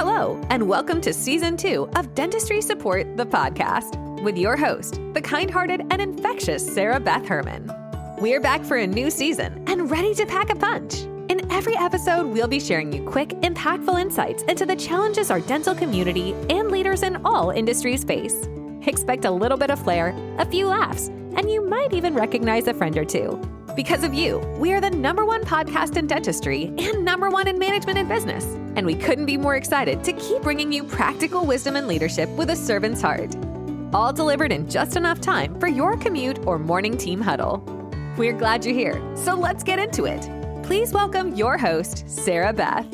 Hello, and welcome to Season 2 of Dentistry Support The Podcast with your host, the kind-hearted and infectious Sarah Beth Herman. We're back for a new season and ready to pack a punch. In every episode, we'll be sharing you quick, impactful insights into the challenges our dental community and leaders in all industries face. Expect a little bit of flair, a few laughs, and you might even recognize a friend or two. Because of you, we are the #1 podcast in dentistry and #1 in management and business. And we couldn't be more excited to keep bringing you practical wisdom and leadership with a servant's heart. All delivered in just enough time for your commute or morning team huddle. We're glad you're here, so let's get into it. Please welcome your host, Sarah Beth.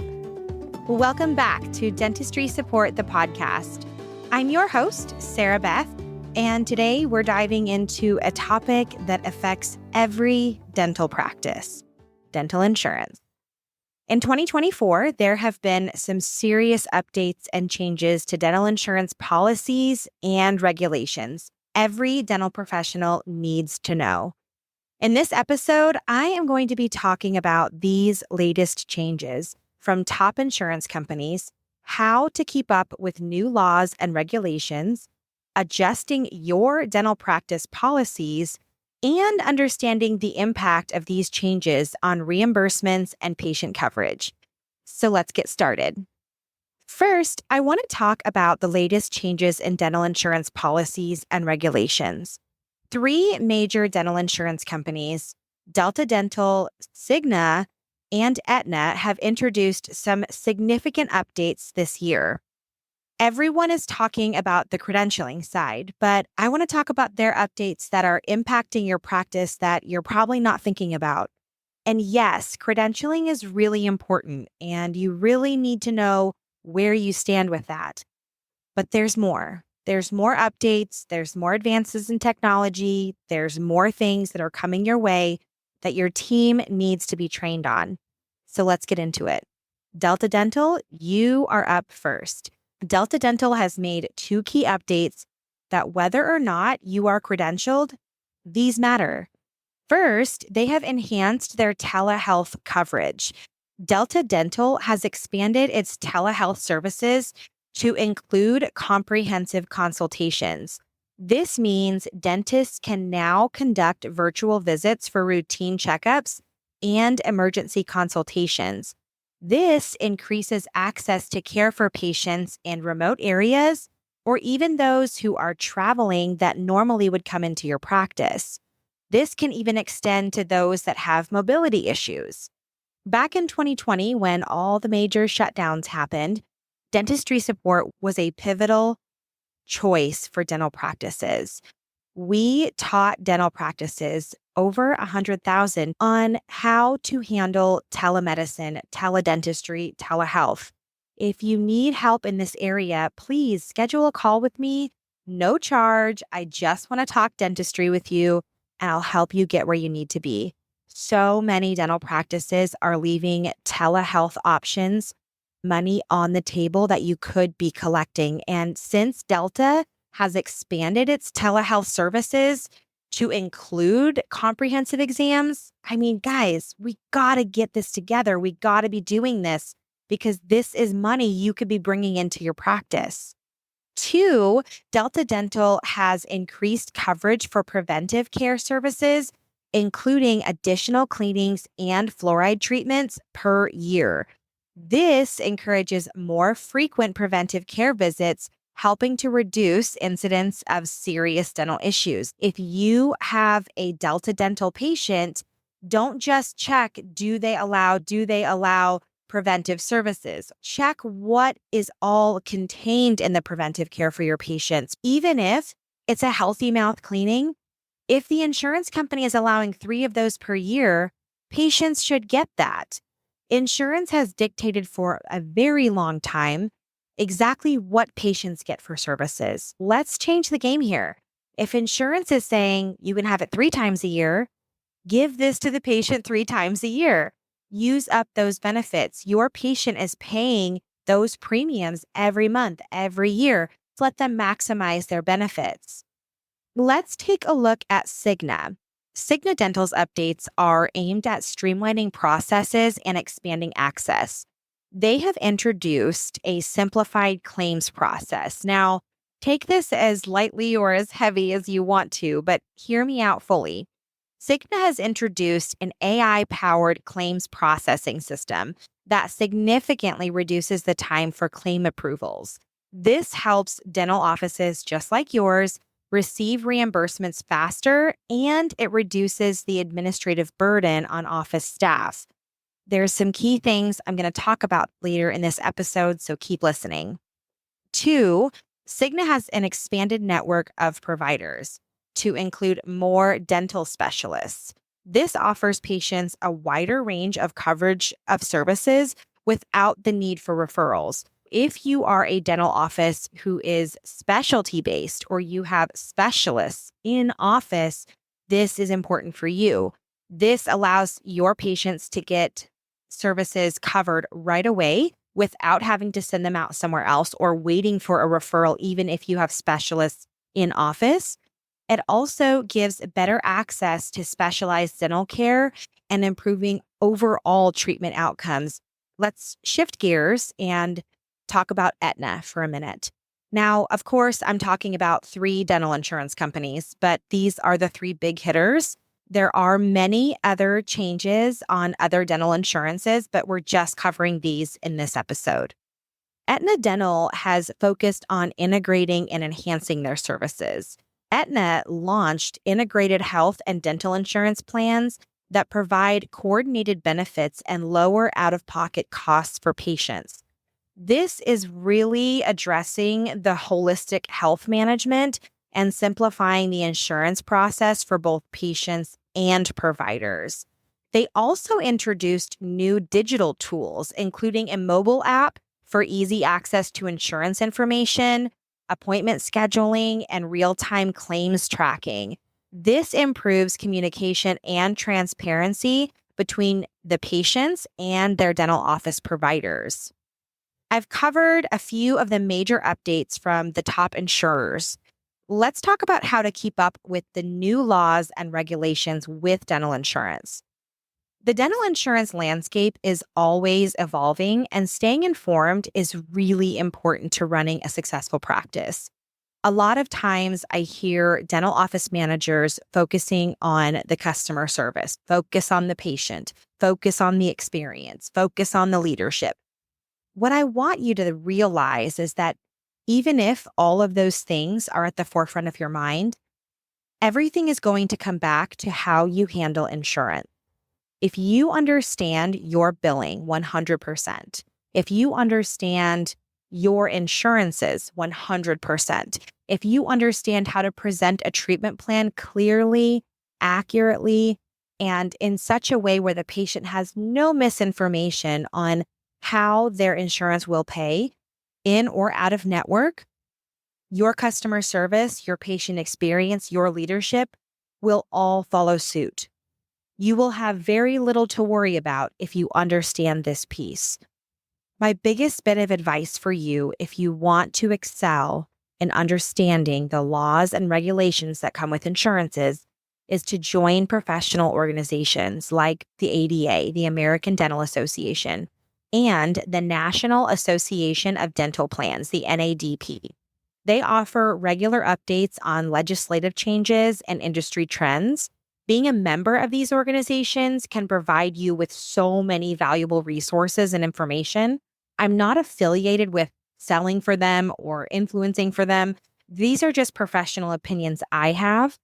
Welcome back to Dentistry Support The Podcast. I'm your host, Sarah Beth, and today we're diving into a topic that affects every dental practice, dental insurance. In 2024, there have been some serious updates and changes to dental insurance policies and regulations every dental professional needs to know. In this episode, I am going to be talking about these latest changes from top insurance companies, how to keep up with new laws and regulations, adjusting your dental practice policies, and understanding the impact of these changes on reimbursements and patient coverage. So let's get started. First, I want to talk about the latest changes in dental insurance policies and regulations. 3 major dental insurance companies, Delta Dental, Cigna, and Aetna, have introduced some significant updates this year. Everyone is talking about the credentialing side, but I want to talk about their updates that are impacting your practice that you're probably not thinking about. And yes, credentialing is really important, and you really need to know where you stand with that. But there's more. There's more updates, there's more advances in technology, there's more things that are coming your way that your team needs to be trained on. So let's get into it. Delta Dental, you are up first. Delta Dental has made 2 key updates that whether or not you are credentialed, these matter. First, they have enhanced their telehealth coverage. Delta Dental has expanded its telehealth services to include comprehensive consultations. This means dentists can now conduct virtual visits for routine checkups and emergency consultations. This increases access to care for patients in remote areas or even those who are traveling that normally would come into your practice. This can even extend to those that have mobility issues. Back in 2020, when all the major shutdowns happened, Dentistry Support was a pivotal choice for dental practices. We taught dental practices, over 100,000, on how to handle telemedicine, teledentistry, telehealth. If you need help in this area, please schedule a call with me. No charge. I just want to talk dentistry with you, and I'll help you get where you need to be. So many dental practices are leaving telehealth options, money on the table that you could be collecting. And since Delta has expanded its telehealth services to include comprehensive exams, I mean, guys, we got to get this together. We got to be doing this because this is money you could be bringing into your practice. 2, Delta Dental has increased coverage for preventive care services, including additional cleanings and fluoride treatments per year. This encourages more frequent preventive care visits, helping to reduce incidence of serious dental issues. If you have a Delta Dental patient, don't just check, do they allow preventive services? Check what is all contained in the preventive care for your patients. Even if it's a healthy mouth cleaning, if the insurance company is allowing 3 of those per year, patients should get that. Insurance has dictated for a very long time exactly what patients get for services. Let's change the game here. If insurance is saying you can have it 3 times a year, give this to the patient 3 times a year. Use up those benefits. Your patient is paying those premiums every month, every year. Let them maximize their benefits. Let's take a look at Cigna. Cigna Dental's updates are aimed at streamlining processes and expanding access. they have introduced a simplified claims process. Now, take this as lightly or as heavy as you want to, but hear me out fully. Cigna has introduced an AI-powered claims processing system that significantly reduces the time for claim approvals. This helps dental offices just like yours receive reimbursements faster, and it reduces the administrative burden on office staff. There's some key things I'm going to talk about later in this episode, so keep listening. 2, Cigna has an expanded network of providers to include more dental specialists. This offers patients a wider range of coverage of services without the need for referrals. If you are a dental office who is specialty-based or you have specialists in office, this is important for you. This allows your patients to get services covered right away without having to send them out somewhere else or waiting for a referral, even if you have specialists in office. It also gives better access to specialized dental care and improving overall treatment outcomes. Let's shift gears and talk about Aetna for a minute. Now, of course, I'm talking about 3 dental insurance companies, but these are the 3 big hitters. There are many other changes on other dental insurances, but we're just covering these in this episode. Aetna Dental has focused on integrating and enhancing their services. Aetna launched integrated health and dental insurance plans that provide coordinated benefits and lower out-of-pocket costs for patients. This is really addressing the holistic health management and simplifying the insurance process for both patients and providers. They also introduced new digital tools, including a mobile app for easy access to insurance information, appointment scheduling, and real-time claims tracking. This improves communication and transparency between the patients and their dental office providers. I've covered a few of the major updates from the top insurers. Let's talk about how to keep up with the new laws and regulations with dental insurance. The dental insurance landscape is always evolving, and staying informed is really important to running a successful practice. A lot of times I hear dental office managers focusing on the customer service, focus on the patient, focus on the experience, focus on the leadership. What I want you to realize is that even if all of those things are at the forefront of your mind, everything is going to come back to how you handle insurance. If you understand your billing 100%, if you understand your insurances 100%, if you understand how to present a treatment plan clearly, accurately, and in such a way where the patient has no misinformation on how their insurance will pay, in or out of network, your customer service, your patient experience, your leadership will all follow suit. You will have very little to worry about if you understand this piece. My biggest bit of advice for you, if you want to excel in understanding the laws and regulations that come with insurances, is to join professional organizations like the ADA, the American Dental Association, and the National Association of Dental Plans, the NADP. They offer regular updates on legislative changes and industry trends. Being a member of these organizations can provide you with so many valuable resources and information. I'm not affiliated with selling for them or influencing for them. These are just professional opinions I have.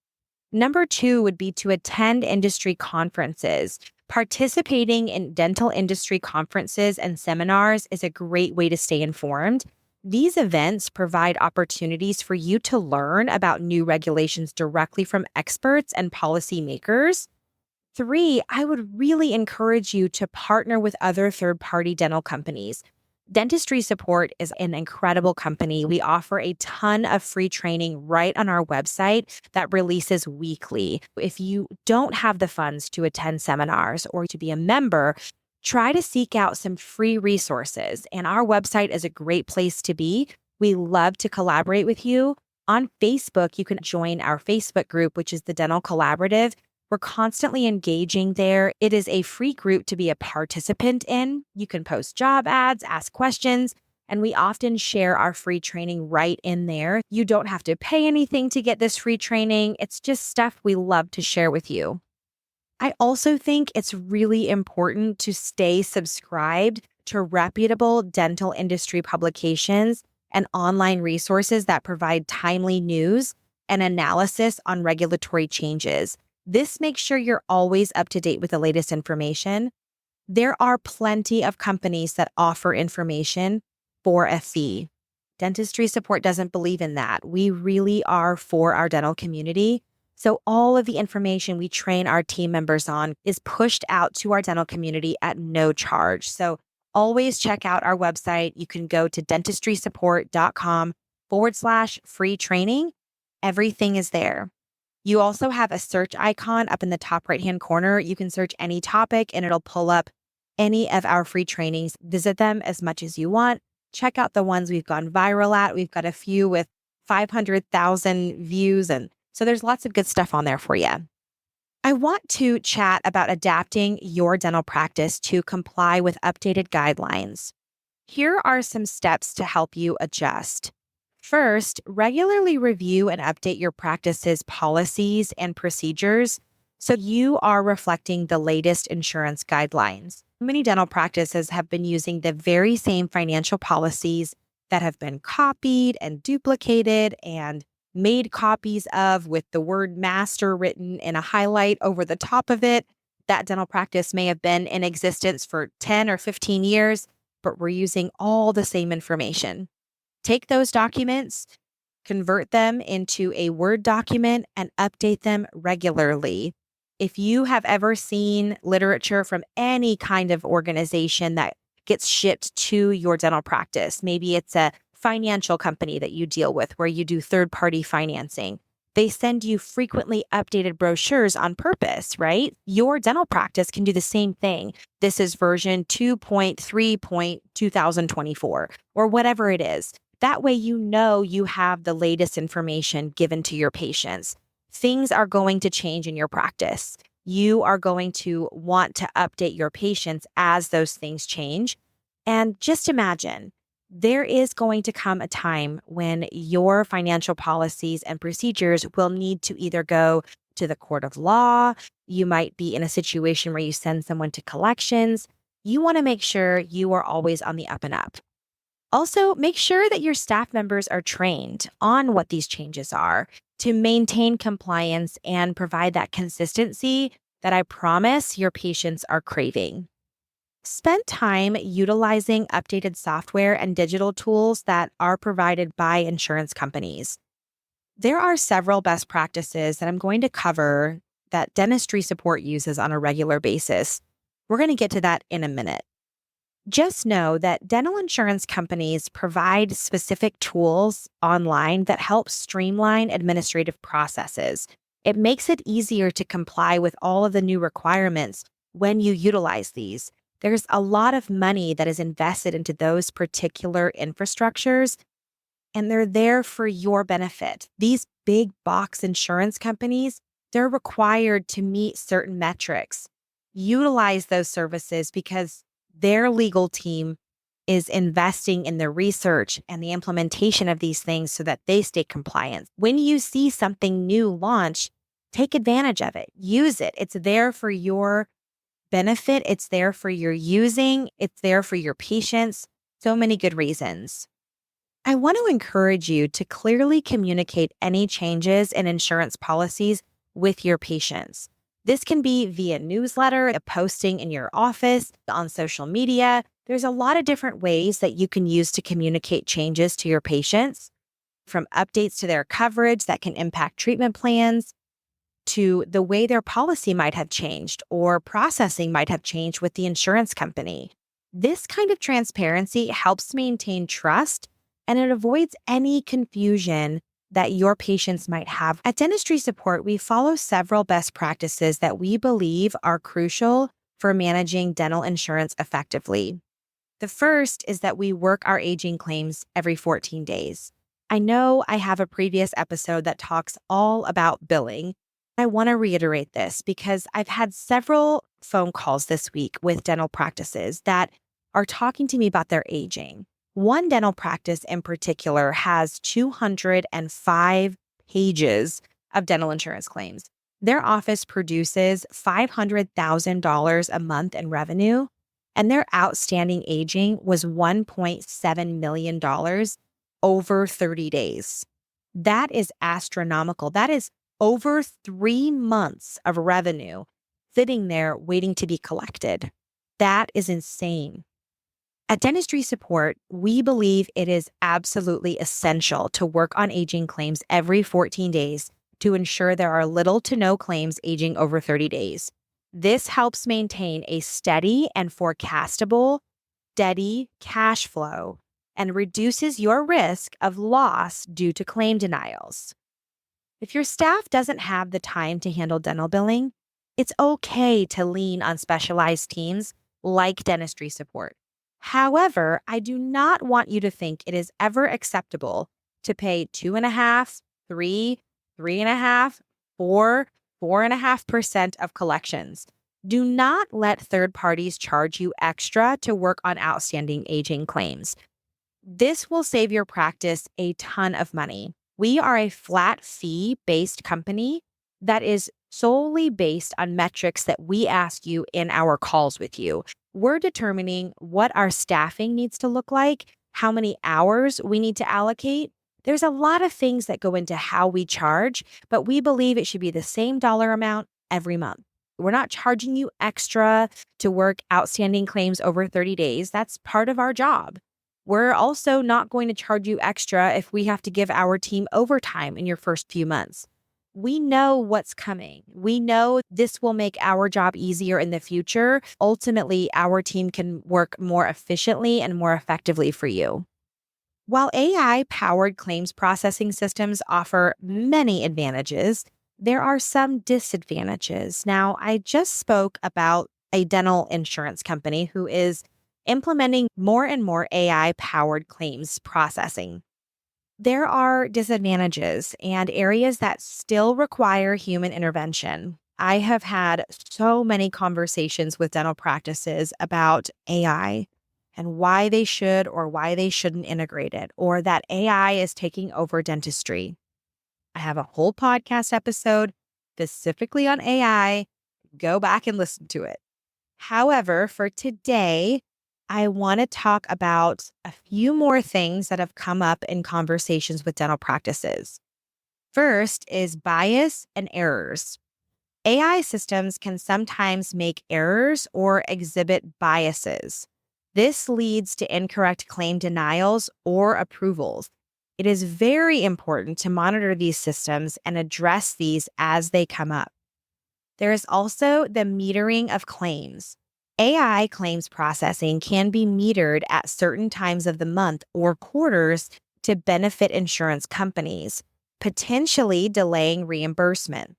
Number 2 would be to attend industry conferences. Participating in dental industry conferences and seminars is a great way to stay informed. These events provide opportunities for you to learn about new regulations directly from experts and policymakers. 3, I would really encourage you to partner with other third-party dental companies. Dentistry Support is an incredible company. We offer a ton of free training right on our website that releases weekly. If you don't have the funds to attend seminars or to be a member, try to seek out some free resources. And our website is a great place to be. We love to collaborate with you. On Facebook, you can join our Facebook group, which is the Dental Collaborative. We're constantly engaging there. It is a free group to be a participant in. You can post job ads, ask questions, and we often share our free training right in there. You don't have to pay anything to get this free training. It's just stuff we love to share with you. I also think it's really important to stay subscribed to reputable dental industry publications and online resources that provide timely news and analysis on regulatory changes. This makes sure you're always up to date with the latest information. There are plenty of companies that offer information for a fee. Dentistry Support doesn't believe in that. We really are for our dental community. So all of the information we train our team members on is pushed out to our dental community at no charge. So always check out our website. You can go to dentistrysupport.com/free training. Everything is there. You also have a search icon up in the top right-hand corner. You can search any topic and it'll pull up any of our free trainings. Visit them as much as you want. Check out the ones we've gone viral at. We've got a few with 500,000 views. And so there's lots of good stuff on there for you. I want to chat about adapting your dental practice to comply with updated guidelines. Here are some steps to help you adjust. First, regularly review and update your practice's policies and procedures so you are reflecting the latest insurance guidelines. Many dental practices have been using the very same financial policies that have been copied and duplicated and made copies of with the word master written in a highlight over the top of it. That dental practice may have been in existence for 10 or 15 years, but we're using all the same information. Take those documents, convert them into a Word document, and update them regularly. If you have ever seen literature from any kind of organization that gets shipped to your dental practice, maybe it's a financial company that you deal with where you do third-party financing, they send you frequently updated brochures on purpose, right? Your dental practice can do the same thing. This is version 2.3.2024 or whatever it is. That way, you know you have the latest information given to your patients. Things are going to change in your practice. You are going to want to update your patients as those things change. And just imagine, there is going to come a time when your financial policies and procedures will need to either go to the court of law. You might be in a situation where you send someone to collections. You want to make sure you are always on the up and up. Also, make sure that your staff members are trained on what these changes are to maintain compliance and provide that consistency that I promise your patients are craving. Spend time utilizing updated software and digital tools that are provided by insurance companies. There are several best practices that I'm going to cover that Dentistry Support uses on a regular basis. We're going to get to that in a minute. Just know that dental insurance companies provide specific tools online that help streamline administrative processes. It makes it easier to comply with all of the new requirements when you utilize these. There's a lot of money that is invested into those particular infrastructures, and they're there for your benefit. These big box insurance companies, they're required to meet certain metrics. Utilize those services because their legal team is investing in the research and the implementation of these things so that they stay compliant. When you see something new launch, take advantage of it. Use it. It's there for your benefit. It's there for your using. It's there for your patients. So many good reasons. I want to encourage you to clearly communicate any changes in insurance policies with your patients. This can be via newsletter, a posting in your office, on social media. There's a lot of different ways that you can use to communicate changes to your patients, from updates to their coverage that can impact treatment plans, to the way their policy might have changed or processing might have changed with the insurance company. This kind of transparency helps maintain trust and it avoids any confusion that your patients might have. At Dentistry Support, we follow several best practices that we believe are crucial for managing dental insurance effectively. The first is that we work our aging claims every 14 days. I know I have a previous episode that talks all about billing, I want to reiterate this because I've had several phone calls this week with dental practices that are talking to me about their aging. One dental practice in particular has 205 pages of dental insurance claims. Their office produces $500,000 a month in revenue, and their outstanding aging was $1.7 million over 30 days. That is astronomical. That is over 3 months of revenue sitting there waiting to be collected. That is insane. At Dentistry Support, we believe it is absolutely essential to work on aging claims every 14 days to ensure there are little to no claims aging over 30 days. This helps maintain a steady and forecastable, steady cash flow and reduces your risk of loss due to claim denials. If your staff doesn't have the time to handle dental billing, it's okay to lean on specialized teams like Dentistry Support. However, I do not want you to think it is ever acceptable to pay 2.5%, 3%, 3.5%, 4%, 4.5% of collections. Do not let third parties charge you extra to work on outstanding aging claims. This will save your practice a ton of money. We are a flat fee-based company that is solely based on metrics that we ask you in our calls with you. We're determining what our staffing needs to look like, how many hours we need to allocate. There's a lot of things that go into how we charge, but we believe it should be the same dollar amount every month. We're not charging you extra to work outstanding claims over 30 days. That's part of our job. We're also not going to charge you extra if we have to give our team overtime in your first few months. We know what's coming. We know this will make our job easier in the future. Ultimately, our team can work more efficiently and more effectively for you. While AI-powered claims processing systems offer many advantages, there are some disadvantages. Now, I just spoke about a dental insurance company who is implementing more and more AI-powered claims processing. There are disadvantages and areas that still require human intervention. I have had so many conversations with dental practices about AI and why they should or why they shouldn't integrate it, or that AI is taking over dentistry. I have a whole podcast episode specifically on AI. Go back and listen to it. However, for today, I want to talk about a few more things that have come up in conversations with dental practices. First is bias and errors. AI systems can sometimes make errors or exhibit biases. This leads to incorrect claim denials or approvals. It is very important to monitor these systems and address these as they come up. There is also the metering of claims. AI claims processing can be metered at certain times of the month or quarters to benefit insurance companies, potentially delaying reimbursement.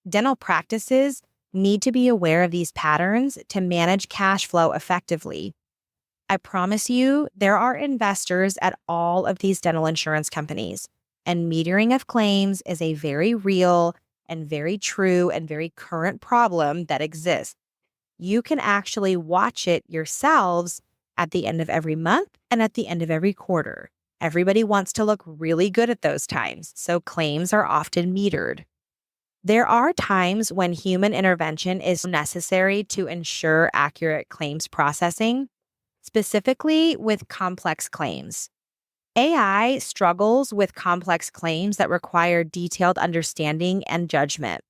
Dental practices need to be aware of these patterns to manage cash flow effectively. I promise you, there are investors at all of these dental insurance companies, and metering of claims is a very real and very true and very current problem that exists. You can actually watch it yourselves at the end of every month and at the end of every quarter. Everybody wants to look really good at those times, so claims are often metered. There are times when human intervention is necessary to ensure accurate claims processing, specifically with complex claims. AI struggles with complex claims that require detailed understanding and judgment.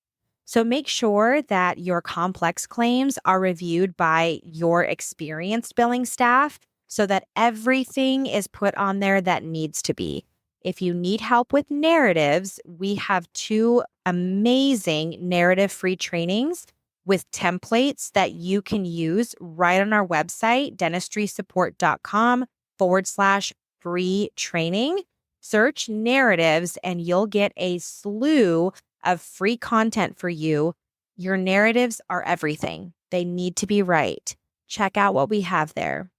So make sure that your complex claims are reviewed by your experienced billing staff so that everything is put on there that needs to be. If you need help with narratives, we have 2 amazing narrative-free trainings with templates that you can use right on our website, dentistrysupport.com/free training. Search narratives and you'll get a slew of free content for you. Your narratives are everything. They need to be right. Check out what we have there.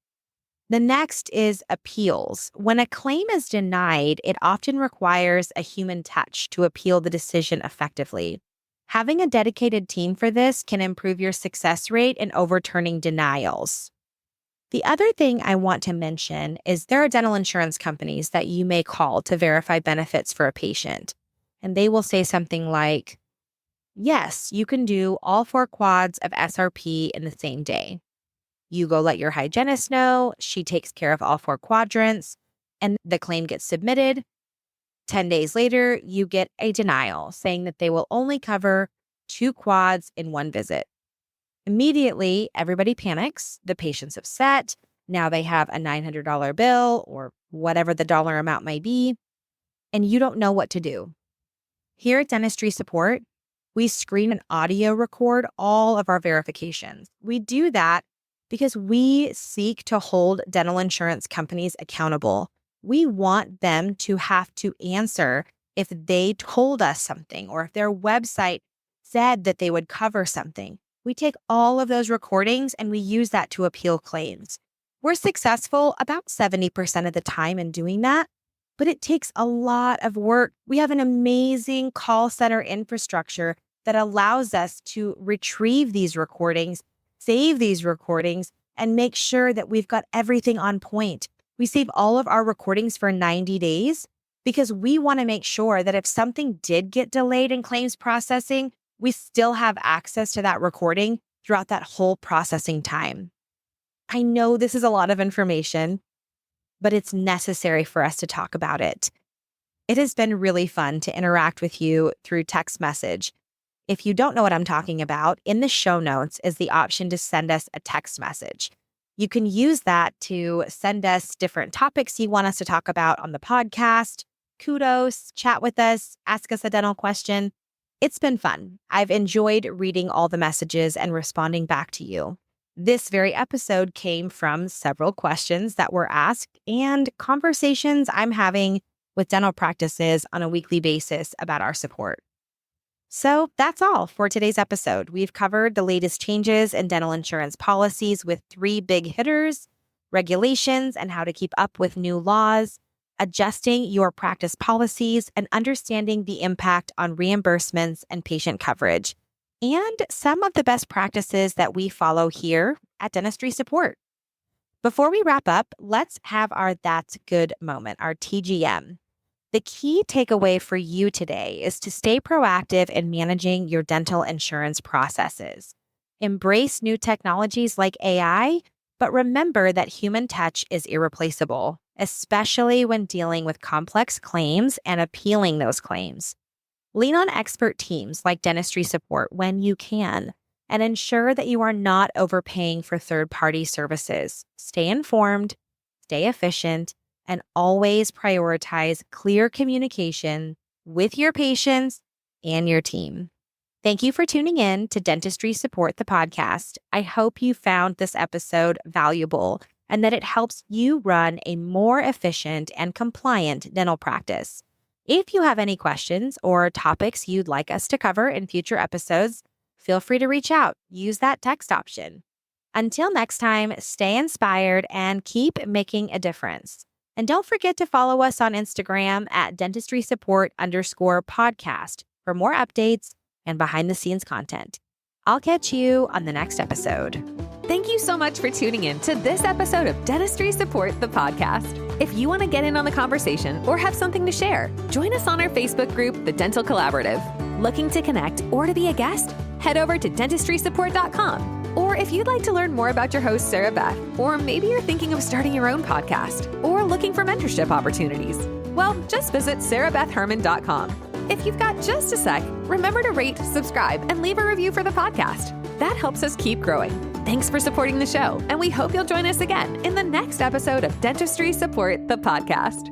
The next is appeals. When a claim is denied, it often requires a human touch to appeal the decision effectively. Having a dedicated team for this can improve your success rate in overturning denials. The other thing I want to mention is there are dental insurance companies that you may call to verify benefits for a patient. And they will say something like, yes, you can do all 4 quads of SRP in the same day. You go let your hygienist know, she takes care of all 4 quadrants, and the claim gets submitted. 10 days later, you get a denial saying that they will only cover 2 quads in 1 visit. Immediately, everybody panics. The patient's upset. Now they have a $900 bill or whatever the dollar amount may be, and you don't know what to do. Here at Dentistry Support, we screen and audio record all of our verifications. We do that because we seek to hold dental insurance companies accountable. We want them to have to answer if they told us something or if their website said that they would cover something. We take all of those recordings and we use that to appeal claims. We're successful about 70% of the time in doing that, but it takes a lot of work. We have an amazing call center infrastructure that allows us to retrieve these recordings, save these recordings, and make sure that we've got everything on point. We save all of our recordings for 90 days because we want to make sure that if something did get delayed in claims processing, we still have access to that recording throughout that whole processing time. I know this is a lot of information, but it's necessary for us to talk about it. It has been really fun to interact with you through text message. If you don't know what I'm talking about, in the show notes is the option to send us a text message. You can use that to send us different topics you want us to talk about on the podcast, kudos, chat with us, ask us a dental question. It's been fun. I've enjoyed reading all the messages and responding back to you. This very episode came from several questions that were asked and conversations I'm having with dental practices on a weekly basis about our support. So that's all for today's episode. We've covered the latest changes in dental insurance policies with 3 big hitters, regulations and how to keep up with new laws, adjusting your practice policies, and understanding the impact on reimbursements and patient coverage, and some of the best practices that we follow here at Dentistry Support. Before we wrap up, let's have our That's Good moment, our TGM. The key takeaway for you today is to stay proactive in managing your dental insurance processes. Embrace new technologies like AI, but remember that human touch is irreplaceable, especially when dealing with complex claims and appealing those claims. Lean on expert teams like Dentistry Support when you can, and ensure that you are not overpaying for third-party services. Stay informed, stay efficient, and always prioritize clear communication with your patients and your team. Thank you for tuning in to Dentistry Support the Podcast. I hope you found this episode valuable and that it helps you run a more efficient and compliant dental practice. If you have any questions or topics you'd like us to cover in future episodes, feel free to reach out. Use that text option. Until next time, stay inspired and keep making a difference. And don't forget to follow us on Instagram at dentistrysupport_podcast for more updates and behind-the-scenes content. I'll catch you on the next episode. Thank you so much for tuning in to this episode of Dentistry Support the Podcast. If you want to get in on the conversation or have something to share, join us on our Facebook group, The Dental Collaborative. Looking to connect or to be a guest? Head over to dentistrysupport.com. Or if you'd like to learn more about your host, Sarah Beth, or maybe you're thinking of starting your own podcast or looking for mentorship opportunities, well, just visit sarahbethherman.com. If you've got just a sec, remember to rate, subscribe, and leave a review for the podcast. That helps us keep growing. Thanks for supporting the show, and we hope you'll join us again in the next episode of Dentistry Support the Podcast.